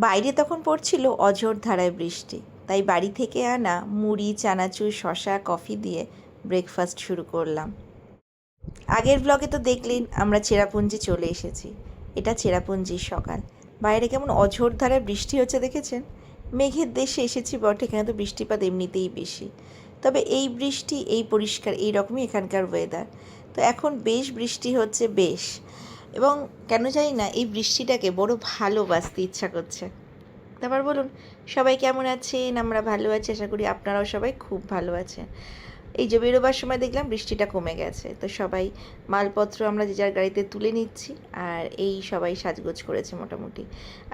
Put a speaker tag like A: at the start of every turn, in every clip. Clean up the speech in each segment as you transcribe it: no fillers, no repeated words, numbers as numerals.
A: বাইরে তখন পড়ছিল অঝোর ধারায় বৃষ্টি, তাই বাড়ি থেকে আনা মুড়ি, চানাচুর, শসা, কফি দিয়ে ব্রেকফাস্ট শুরু করলাম। আগের ব্লগে তো দেখলেন আমরা চেরাপুঞ্জি চলে এসেছি। এটা চেরাপুঞ্জির সকাল। বাইরে কেমন অঝোর ধারায় বৃষ্টি হচ্ছে দেখেছেন? মেঘের দেশে এসেছি বটে, এখানে তো বৃষ্টিপাত এমনিতেই বেশি। তবে এই বৃষ্টি, এই পরিষ্কার, এই রকমই এখানকার ওয়েদার। তো এখন বেশ বৃষ্টি হচ্ছে বেশ, এবং কেন জানি না এই বৃষ্টিটাকে বড় ভালোবাসতে ইচ্ছা করছে। তারপর বলুন, সবাই কেমন আছেন? আমরা ভালো আছি, আশা করি আপনারাও সবাই খুব ভালো আছেন। এই যে বেরোবার সময় দেখলাম বৃষ্টিটা কমে গেছে, তো সবাই মালপত্র আমরা যে যার গাড়িতে তুলে নিচ্ছি, আর এই সবাই সাজগোজ করেছে মোটামুটি।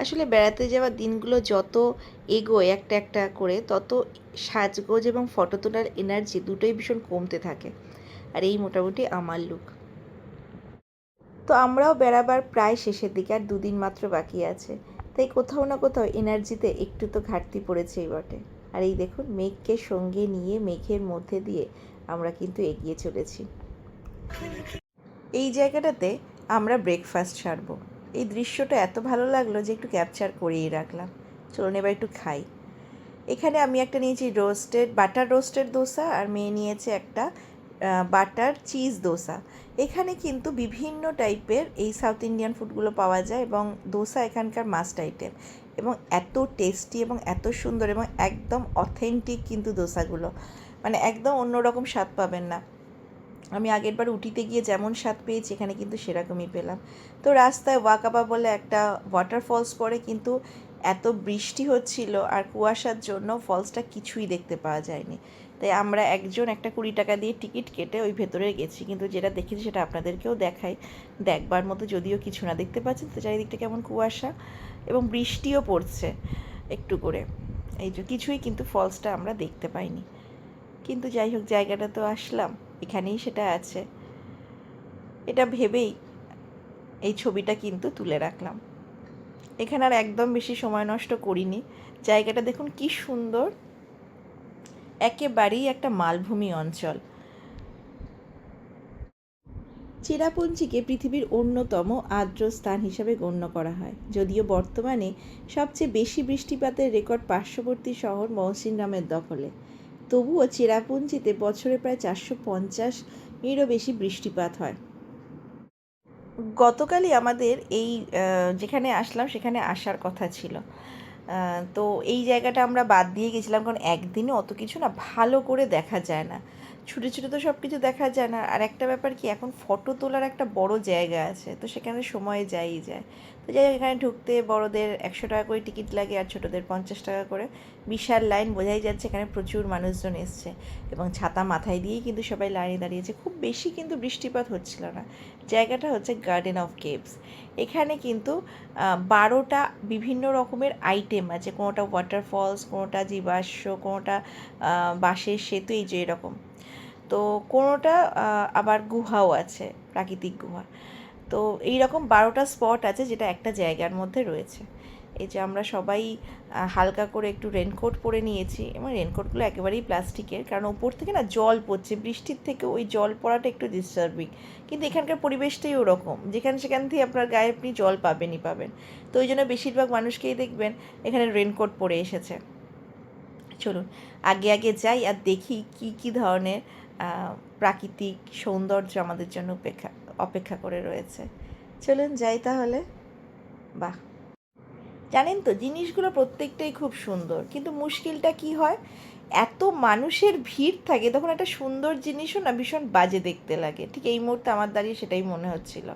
A: আসলে বেড়াতে যাওয়ার দিনগুলো যত এগোয় একটা একটা করে, তত সাজগোজ এবং ফটো তোলার এনার্জি দুটোই ভীষণ কমতে থাকে। আর এই মোটামুটি আমার লুক। তো আমরাও বেড়াবার প্রায় শেষের দিকে, আর দুদিন মাত্র বাকি আছে, তাই কোথাও না কোথাও এনার্জিতে একটু তো ঘাটতি পড়েছেই বটে। আর এই দেখুন, মেঘকে সঙ্গে নিয়ে মেঘের মধ্যে দিয়ে আমরা কিন্তু এগিয়ে চলেছি। এই জায়গাটাতে আমরা ব্রেকফাস্ট সারবো। এই দৃশ্যটা এত ভালো লাগলো যে একটু ক্যাপচার করেই রাখলাম। চলুন এবার একটু খাই। এখানে আমি একটা নিয়েছি বাটার রোস্টেড দোসা, আর মেয়ে নিয়েছে একটা বাটার চিজ দোসা। এখানে কিন্তু বিভিন্ন টাইপের এই সাউথ ইন্ডিয়ান ফুডগুলো পাওয়া যায়, এবং দোসা এখানকার মাস্ট আইটেম, এবং এত টেস্টি এবং এত সুন্দর, এবং একদম অথেন্টিক কিন্তু দোসাগুলো, মানে একদম অন্যরকম স্বাদ পাবেন না। আমি আগেরবার উটিতে গিয়ে যেমন স্বাদ পেয়েছি এখানে কিন্তু সেরকমই পেলাম। তো রাস্তায় ওয়াকাবা বলে একটা ওয়াটারফলস পড়ে, কিন্তু এত বৃষ্টি হচ্ছিল আর কুয়াশার জন্য ফলসটা কিছুই দেখতে পাওয়া যায়নি। তাই আমরা একজন একটা 20 টাকা দিয়ে টিকিট কেটে ওই ভেতরে গেছি, কিন্তু যেটা দেখেছি সেটা আপনাদেরকেও দেখাই। দেখবার মতো যদিও কিছু না, দেখতে পাচ্ছেন তো চারিদিকটা কেমন কুয়াশা, এবং বৃষ্টিও পড়ছে একটু করে। এই যে কিছুই কিন্তু ফলসটা আমরা দেখতে পাইনি, কিন্তু যাই হোক জায়গাটা তো আসলাম, এখানেই সেটা আছে, এটা ভেবেই এই ছবিটা কিন্তু তুলে রাখলাম। এখানে আর একদম বেশি সময় নষ্ট করিনি। জায়গাটা দেখুন কি সুন্দর, একেবারেই একটা মালভূমি অঞ্চল। চেরাপুঞ্জিকে পৃথিবীর অন্যতম আর্দ্র স্থান হিসাবে গণ্য করা হয়, যদিও বর্তমানে সবচেয়ে বেশি বৃষ্টিপাতের রেকর্ড পার্শ্ববর্তী শহর মৌসিনরামের দখলে। তবুও চেরাপুঞ্জিতে বছরে প্রায় 450-এরও বেশি বৃষ্টিপাত হয়। গতকালই আমাদের এই যেখানে আসলাম সেখানে আসার কথা ছিল, তো এই জায়গাটা আমরা বাদ দিয়ে গেছিলাম, কারণ একদিনে অত কিছু না ভালো করে দেখা যায় না, ছুটে ছুটে তো সব কিছু দেখা যায় না। আর একটা ব্যাপার কি, এখন ফটো তোলার একটা বড় জায়গা আছে, তো সেখানে সময় যায়ই যায়। তো যাই হোক, এখানে ঢুকতে বড়দের 100 টাকা করে টিকিট লাগে, আর ছোটোদের 50 টাকা করে। বিশাল লাইন, বোঝাই যাচ্ছে এখানে প্রচুর মানুষজন এসছে, এবং ছাতা মাথায় দিয়েই কিন্তু সবাই লাইনে দাঁড়িয়েছে। খুব বেশি কিন্তু বৃষ্টিপাত হচ্ছিল না। জায়গাটা হচ্ছে গার্ডেন অফ কেভস। এখানে কিন্তু 12টা বিভিন্ন রকমের আইটেম আছে, কোনোটা ওয়াটারফলস, কোনোটা জীবাশ্ম, কোনোটা বাঁশের সেতু, এই যে এরকম। তো কোনোটা আবার গুহাও আছে, প্রাকৃতিক গুহা। তো এই রকম 12টা স্পট আছে, যেটা একটা জায়গার মধ্যে রয়েছে। এই যে আমরা সবাই হালকা করে একটু রেনকোট পরে নিয়েছি, এবং রেনকোটগুলো একেবারেই প্লাস্টিকের, কারণ ওপর থেকে না জল পড়ছে, বৃষ্টির থেকে ওই জল পড়াটা একটু ডিস্টার্বিং। কিন্তু এখানকার পরিবেশটাই ওরকম, যেখানে সেখান থেকে আপনার গায়ে আপনি জল পাবেনই পাবেন। তো ওই জন্য বেশিরভাগ মানুষকেই দেখবেন এখানে রেনকোট পরে এসেছে। চলুন আগে আগে যাই আর দেখি কি কি ধরনের প্রাকৃতিক সৌন্দর্য আমাদের জন্য অপেক্ষা করে রয়েছে। চলুন যাই তাহলে। বাহ, জানেন তো জিনিসগুলো প্রত্যেকটাই খুব সুন্দর, কিন্তু মুশকিলটা কি হয়, এত মানুষের ভিড় থাকে তখন একটা সুন্দর জিনিসও না ভীষণ বাজে দেখতে লাগে। ঠিক এই মুহূর্তে আমার দাঁড়িয়ে সেটাই মনে হচ্ছিল।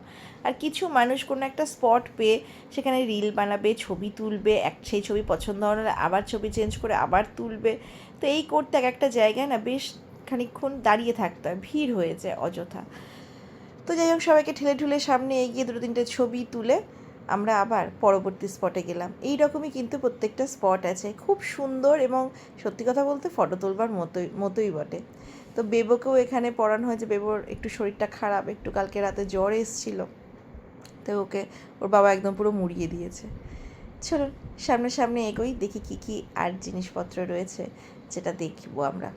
A: আর কিছু মানুষ কোনো একটা স্পট পেয়ে সেখানে রিল বানাবে, ছবি তুলবে, সেই ছবি পছন্দ হলে আবার ছবি চেঞ্জ করে আবার তুলবে। তো এই করতে এক একটা জায়গায় না বেশ খানিকক্ষণ দাঁড়িয়ে থাকতে হয়, ভিড় হয়ে যায় অযথা। তো যাই হোক, সবাইকে ঠেলে ঠুলে সামনে এগিয়ে 2-3টে ছবি তুলে আমরা আবার পরবর্তী স্পটে গেলাম। এই রকমই কিন্তু প্রত্যেকটা স্পট আছে, খুব সুন্দর, এবং সত্যি কথা বলতে ফটো তোলবার মতোই বটে। তো বেবোকেও এখানে পড়ানো হয়েছে, বেবোর একটু শরীরটা খারাপ, একটু কালকে রাতে জ্বর এসেছিলো, তো ওকে ওর বাবা একদম পুরো মুড়িয়ে দিয়েছে। চলুন সামনে সামনে এগোই, দেখি কী কী আর জিনিসপত্র রয়েছে যেটা দেখবো আমরা।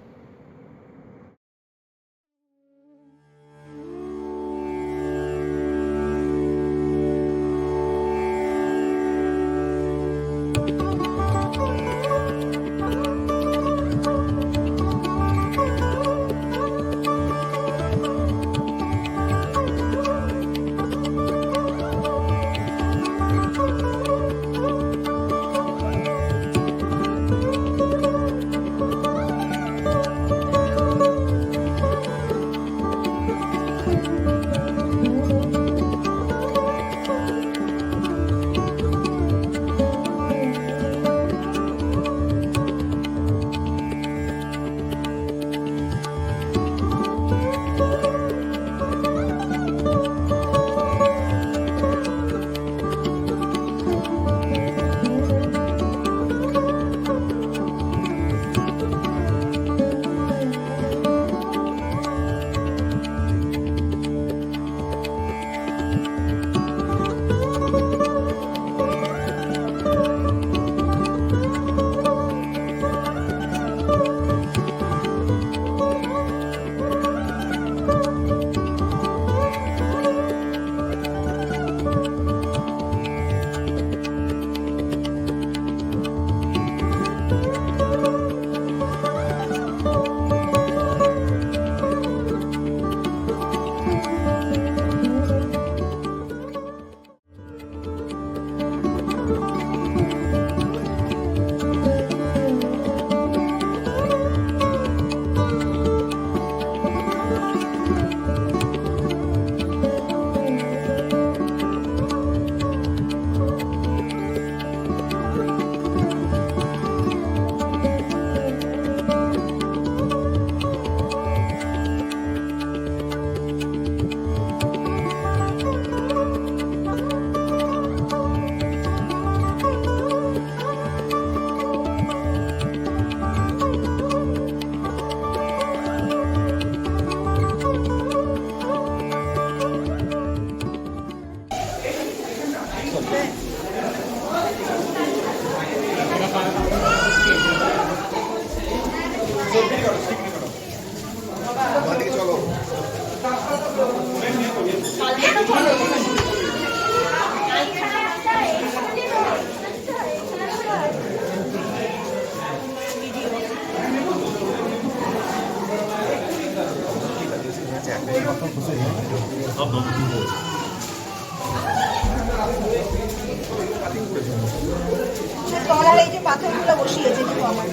A: কমলার এই যে পাথরগুলো বসিয়েছে কিন্তু আমার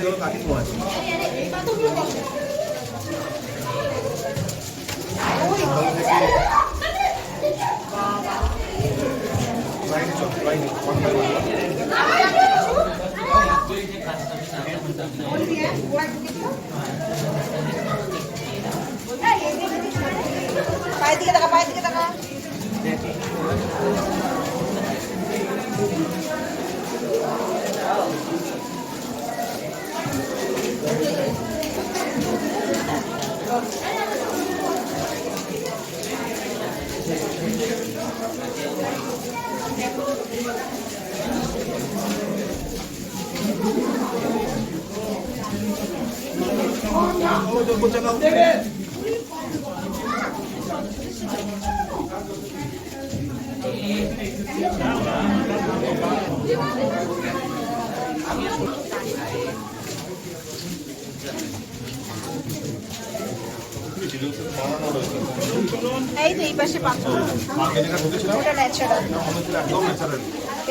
A: পায়ের দিকে টাকা পায়ের দিকে টাকা এই তো এই পাশে পাথর ওটা ন্যাচারাল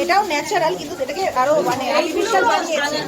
A: এটাও ন্যাচারাল কিন্তু এটাকে আরো মানে আর্টিফিশিয়াল বানিয়েছে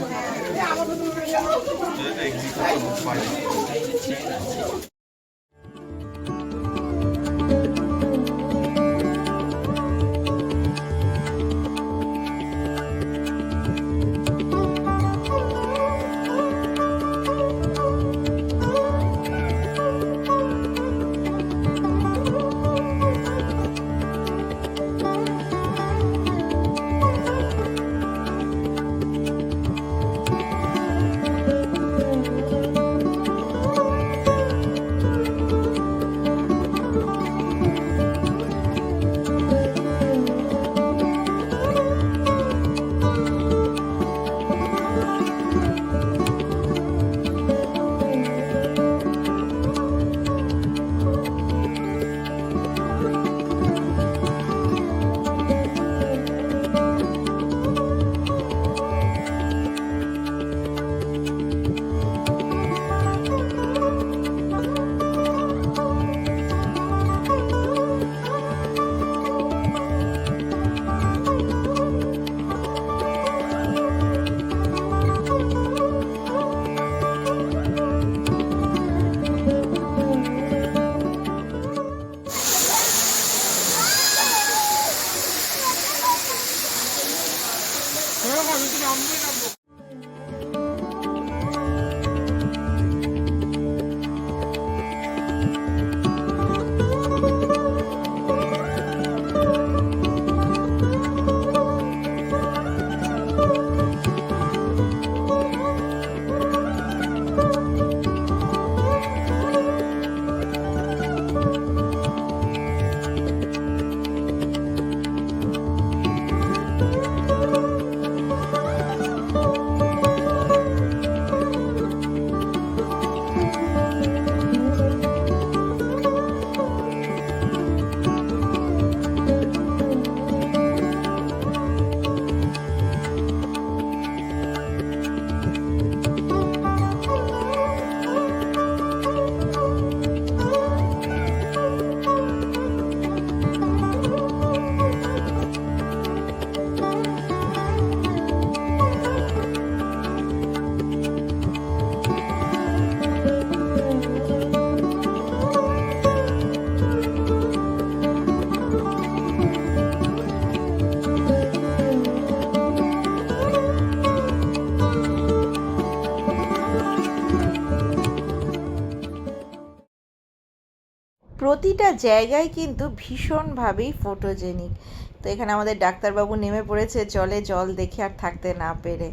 A: প্রতিটা জায়গায় কিন্তু ভীষণভাবেই ফটোজেনিক। তো এখানে আমাদের ডাক্তারবাবু নেমে পড়েছে জলে, জল দেখে আর থাকতে না পেরে।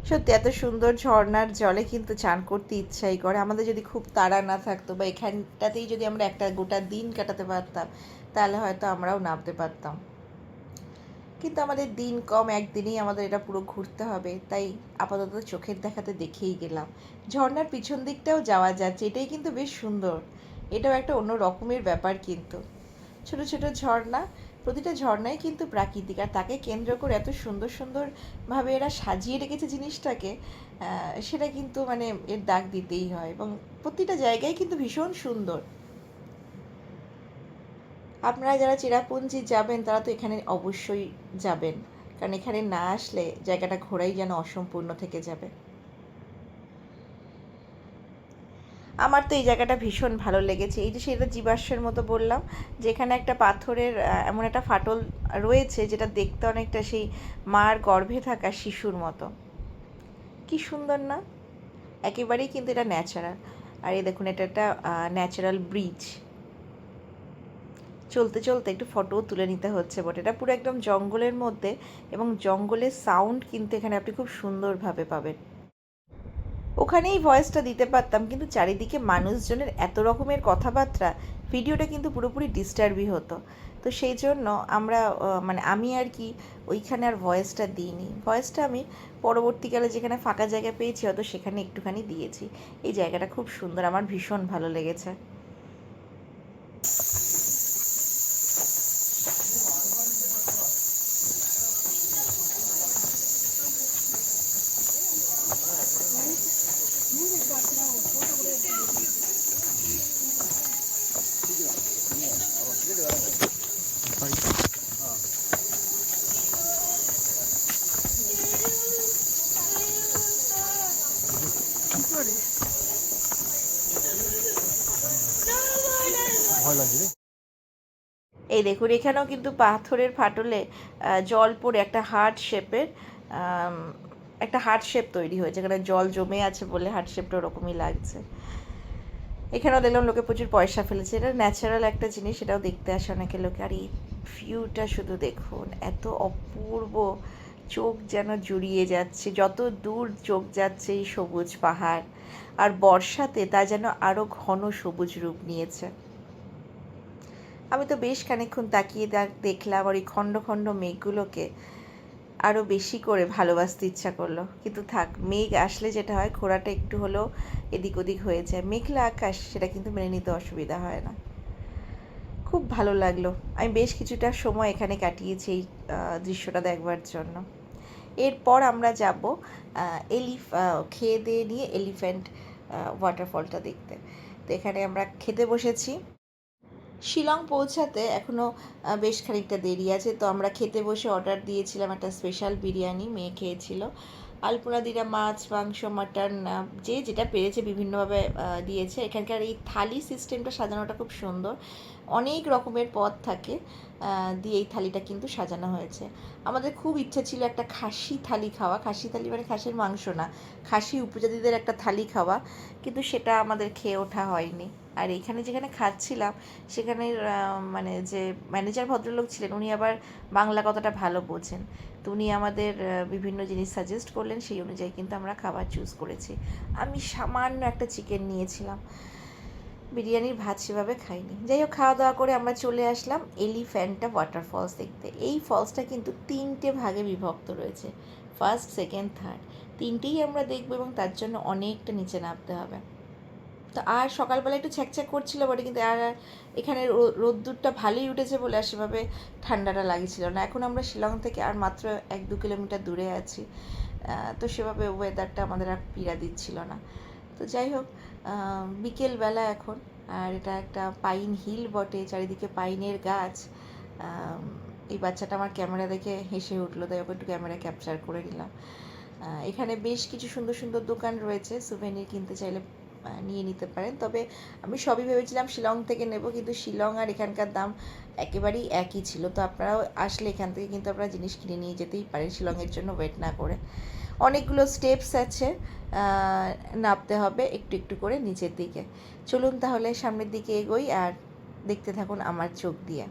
A: সত্যি এত সুন্দর ঝর্ণার জলে কিন্তু চান করতে ইচ্ছাই করে। আমাদের যদি খুব তাড়া না থাকতো বা এখানটাতেই যদি আমরা একটা গোটা দিন কাটাতে পারতাম তাহলে হয়তো আমরাও নামতে পারতাম, কিন্তু আমাদের দিন কম, একদিনেই আমাদের এটা পুরো ঘুরতে হবে, তাই আপাতত চোখের দেখাতে দেখেই গেলাম। ঝর্ণার পিছন দিকটাও যাওয়া যাচ্ছে, এটাই কিন্তু বেশ সুন্দর। এটাও একটা অন্য রকমের ব্যাপার কিন্তু। ছোট ছোট ঝর্ণা, প্রতিটা ঝর্ণাই কিন্তু প্রাকৃতিক, আর তাকে কেন্দ্র করে এত সুন্দর সুন্দরভাবে এরা সাজিয়ে রেখেছে জিনিসটাকে, সেটা কিন্তু মানে এর দাগ দিতেই হয়। এবং প্রতিটা জায়গায় কিন্তু ভীষণ সুন্দর। আপনারা যারা চেরাপুঞ্জি যাবেন তারা তো এখানে অবশ্যই যাবেন, কারণ এখানে না আসলে জায়গাটা ঘোরাই যেন অসম্পূর্ণ থেকে যাবে। আমার তো এই জায়গাটা ভীষণ ভালো লেগেছে। এই যে সেটা জীবাশ্মের মতো বললাম, যেখানে একটা পাথরের এমন একটা ফাটল রয়েছে যেটা দেখতে অনেকটা সেই মার গর্ভে থাকা শিশুর মতো। কি সুন্দর না? একেবারেই কিন্তু এটা ন্যাচারাল। আর এই দেখুন, এটা একটা ন্যাচারাল ব্রিজ। চলতে চলতে একটু ফটোও তুলে নিতে হচ্ছে বটে। এটা পুরো একদম জঙ্গলের মধ্যে, এবং জঙ্গলের সাউন্ড কিন্তু এখানে আপনি খুব সুন্দরভাবে পাবেন। ওখানেই ভয়েসটা দিতে পারতাম, কিন্তু চারিদিকে মানুষজনের এত রকমের কথাবার্তা, ভিডিওটা কিন্তু পুরোপুরি ডিস্টার্বই হতো। তো সেই জন্য আমরা মানে আমি আর কি ওইখানে আর ভয়েসটা দিইনি। ভয়েসটা আমি পরবর্তীকালে যেখানে ফাঁকা জায়গা পেয়েছি হয়তো সেখানে একটুখানি দিয়েছি। এই জায়গাটা খুব সুন্দর, আমার ভীষণ ভালো লেগেছে। এই দেখুন, এখানেও কিন্তু পাথরের ফাটলে জল পড়ে একটা হার্ট শেপ তৈরি হয়েছে। এখানে জল জমে আছে বলে হার্ট শেপটা ওরকমই লাগছে। এখানেও দেখলাম লোকে প্রচুর পয়সা ফেলেছে। এটা ন্যাচারাল একটা জিনিস, সেটাও দেখতে আসে অনেকে লোকে। আর এই ভিউটা শুধু দেখুন, এত অপূর্ব, চোখ যেন জুড়িয়ে যাচ্ছে। যত দূর চোখ যাচ্ছে এই সবুজ পাহাড়, আর বর্ষাতে তা যেন আরও ঘন সবুজ রূপ নিয়েছে। আমি তো বেশ খানিকক্ষণ তাকিয়ে দেখলাম, আর ওই খণ্ড খণ্ড মেঘগুলোকে আরও বেশি করে ভালোবাসতে ইচ্ছা করলো। কিন্তু থাক, মেঘ আসলে যেটা হয়, ঘোড়াটা একটু হলেও এদিক ওদিক হয়ে যায়। মেঘলা আকাশ, সেটা কিন্তু মেনে নিতে অসুবিধা হয় না। খুব ভালো লাগলো। আমি বেশ কিছুটা সময় এখানে কাটিয়েছি এই দৃশ্যটা দেখবার জন্য। এরপর আমরা যাব খেয়ে দিয়ে নিয়ে এলিফ্যান্ট ওয়াটারফলটা দেখতে। তো এখানে আমরা খেতে বসেছি। শিলং পৌঁছাতে এখনও বেশ খানিকটা দেরি আছে। তো আমরা খেতে বসে অর্ডার দিয়েছিলাম একটা স্পেশাল বিরিয়ানি। মেয়ে খেয়েছিল। আলপনাদিরা মাছ, মাংস, মাটন, যে যেটা পেরেছে বিভিন্নভাবে দিয়েছে। এখানকার এই থালি সিস্টেমটা সাজানোটা খুব সুন্দর। অনেক রকমের পদ থাকে দিয়ে এই থালিটা কিন্তু সাজানো হয়েছে। আমাদের খুব ইচ্ছা ছিল একটা খাসি থালি খাওয়া। খাসি থালি মানে খাসির মাংস না, খাসি উপজাতিদের একটা থালি খাওয়া, কিন্তু সেটা আমাদের খেয়ে ওঠা হয়নি। আর এইখানে যেখানে খাচ্ছিলাম সেখানের মানে যে ম্যানেজার ভদ্রলোক ছিলেন, উনি আবার বাংলা কতটা ভালো বোঝেন। তো উনি আমাদের বিভিন্ন জিনিস সাজেস্ট করলেন, সেই অনুযায়ী কিন্তু আমরা খাবার চুজ করেছি। আমি সামান্য একটা চিকেন নিয়েছিলাম, বিরিয়ানির ভাত সেভাবে খাইনি। যাই হোক, খাওয়া দাওয়া করে আমরা চলে আসলাম এলিফ্যান্টা ওয়াটারফলস দেখতে। এই ফলসটা কিন্তু 3টে ভাগে বিভক্ত রয়েছে, ফার্স্ট, সেকেন্ড, থার্ড। 3টেই আমরা দেখবো, এবং তার জন্য অনেকটা নিচে নামতে হবে। তো আর সকালবেলা একটু ছ্যাঁকছ্যাঁক করছিল বটে, কিন্তু আর এখানে রোদ্দুরটা ভালোই উঠেছে বলে আর সেভাবে ঠান্ডাটা লাগছিল না। এখন আমরা শিলং থেকে আর মাত্র 1-2 কিলোমিটার দূরে আছি। তো সেভাবে ওয়েদারটা আমাদের আর পীড়া দিচ্ছিল না। তো যাই হোক, বিকেলবেলা এখন, আর এটা একটা পাইন হিল বটে, চারিদিকে পাইনের গাছ। এই বাচ্চাটা আমার ক্যামেরা দেখে হেসে উঠলো, তাই ওকে একটু ক্যামেরা ক্যাপচার করে নিলাম। এখানে বেশ কিছু সুন্দর সুন্দর দোকান রয়েছে, সুভেনির কিনতে চাইলে নিয়ে নিতে পারেন। তবে আমি সবই ভেবেছিলাম শিলং থেকে নেব, কিন্তু শিলং আর এখানকার দাম একেবারেই একই ছিল। তো আপনারাও আসলে এখান থেকে কিন্তু আপনারা জিনিস কিনে নিয়ে যেতেই পারেন, শিলংয়ের জন্য ওয়েট না করে। অনেকগুলো স্টেপস আছে, নামতে হবে একটু একটু করে নিচের দিকে। চলুন তাহলে সামনের দিকে এগোই, আর দেখতে থাকুন আমার চোখ দিয়ে।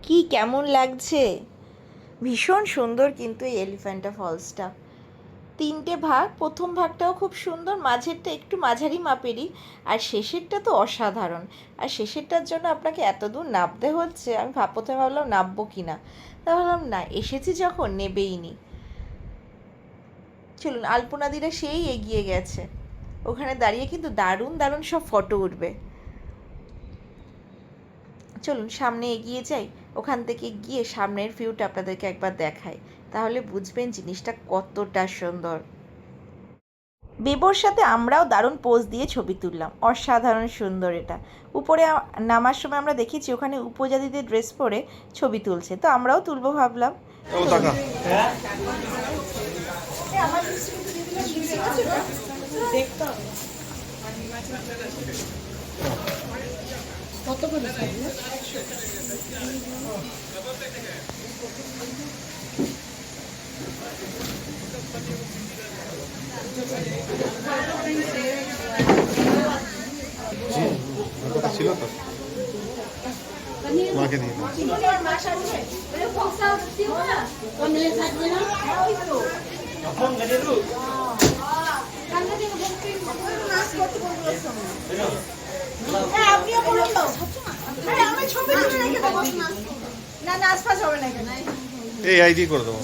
A: কি কেমন লাগছে, ভীষণ সুন্দর কিন্তু এই এলিফ্যান্টা ফলসটা। 3টে ভাগ, প্রথম ভাগটাও খুব সুন্দর, মাঝেরটা একটু মাঝারি মাপেরই, আর শেষেরটা তো অসাধারণ। আর শেষেরটার জন্য আপনাকে এত দূর নামতে হচ্ছে, আমি প্রথমে ভাবলাম নামবো কি না, তা ভাবলাম না, এসেছি যখন নেবেই নি। চলুন, আলপনাদিরা সেই এগিয়ে গেছে, ওখানে দাঁড়িয়ে কিন্তু দারুণ দারুণ সব ফটো উঠবে। চলুন সামনে এগিয়ে যাই, ওখান থেকে গিয়ে সামনের ভিউটা আপনাদেরকে একবার দেখাই, তাহলে বুঝবেন জিনিসটা কতটা সুন্দর। বেবোর সাথে আমরাও দারুণ পোজ দিয়ে ছবি তুললাম, অসাধারণ সুন্দর এটা। উপরে নামার সময় আমরা দেখেছি ওখানে উপজাতিদের ড্রেস পরে ছবি তুলছে, তো আমরাও তুলবো ভাবলাম।
B: ছিল তো মাকে দিয়ে এই আইডি করে দেবো।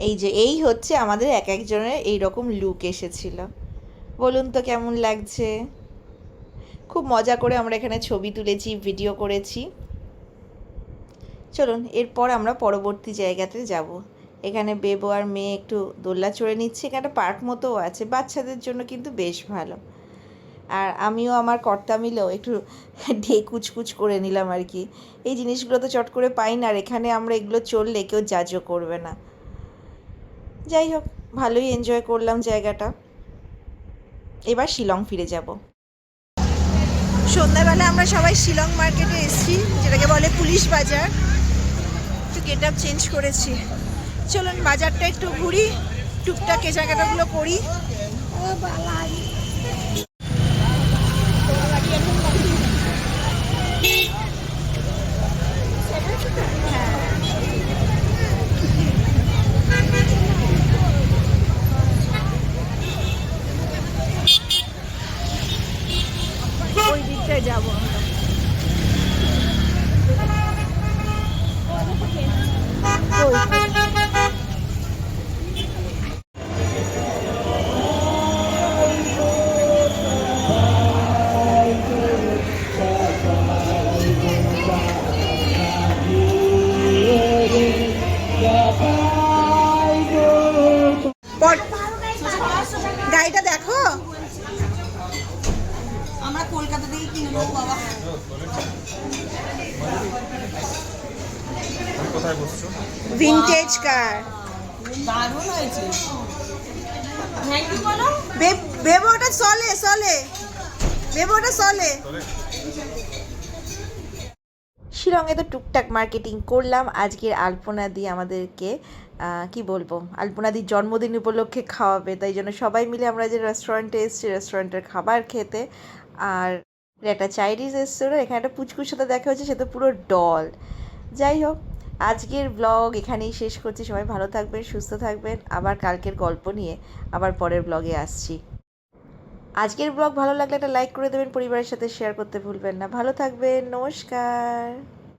A: এই যে এই হচ্ছে আমাদের এক একজনের এইরকম লুক এসেছিল, বলুন তো কেমন লাগছে। খুব মজা করে আমরা এখানে ছবি তুলেছি, ভিডিও করেছি। চলুন এরপর আমরা পরবর্তী জায়গাতে যাব। এখানে বেবো আর মেয়ে একটু দোলনা চড়ে নিচ্ছে, এখানে পার্ক মতোও আছে, বাচ্চাদের জন্য কিন্তু বেশ ভালো। আর আমিও আমার কর্তা মিলেও একটু কুচকুচ করে নিলাম আর কি। এই জিনিসগুলো তো চট করে পাই না, আর এখানে আমরা এগুলো চললে কেউ জাজও করবে না। যাই হোক, ভালোই এনজয় করলাম জায়গাটা। এবার শিলং ফিরে যাব। সন্ধ্যাবেলা আমরা সবাই শিলং মার্কেটে এসেছি, যেটাকে বলে পুলিশ বাজার। একটু গেট আপ চেঞ্জ করেছি। চলুন বাজারটা একটু ঘুরি, টুকটাক কেনাকাটাগুলো করি। ওই দিকটায় যাবো গাড়িটা দেখো, আমরা কলকাতা থেকে কিনবো বাবা।
B: কোথায় বসছো?
A: ভিনটেজ কার,
C: দারুণ হয়েছে।
A: বেবোটা চলে চলে, বেবোটা চলে। শিলংয়ে তো টুকটাক মার্কেটিং করলাম। আজকের আলপনাদি আমাদেরকে কি বলবো, আলপনাদির জন্মদিন উপলক্ষে খাওয়াবে, তাই জন্য সবাই মিলে আমরা যে রেস্টুরেন্টে এসেছি, রেস্টুরেন্টের খাবার খেতে। আর একটা চাইনিজ এসেছিলো, এখানে একটা পুচকুর সাথে দেখা হচ্ছে, সে তো পুরো ডল। যাই হোক, আজকের ব্লগ এখানেই শেষ করছি। সবাই ভালো থাকবেন, সুস্থ থাকবেন। আবার কালকের গল্প নিয়ে আবার পরের ব্লগে আসছি। আজকের ব্লগ ভালো লাগলে একটা লাইক করে দেবেন, পরিবারের সাথে শেয়ার করতে ভুলবেন না। ভালো থাকবেন, নমস্কার।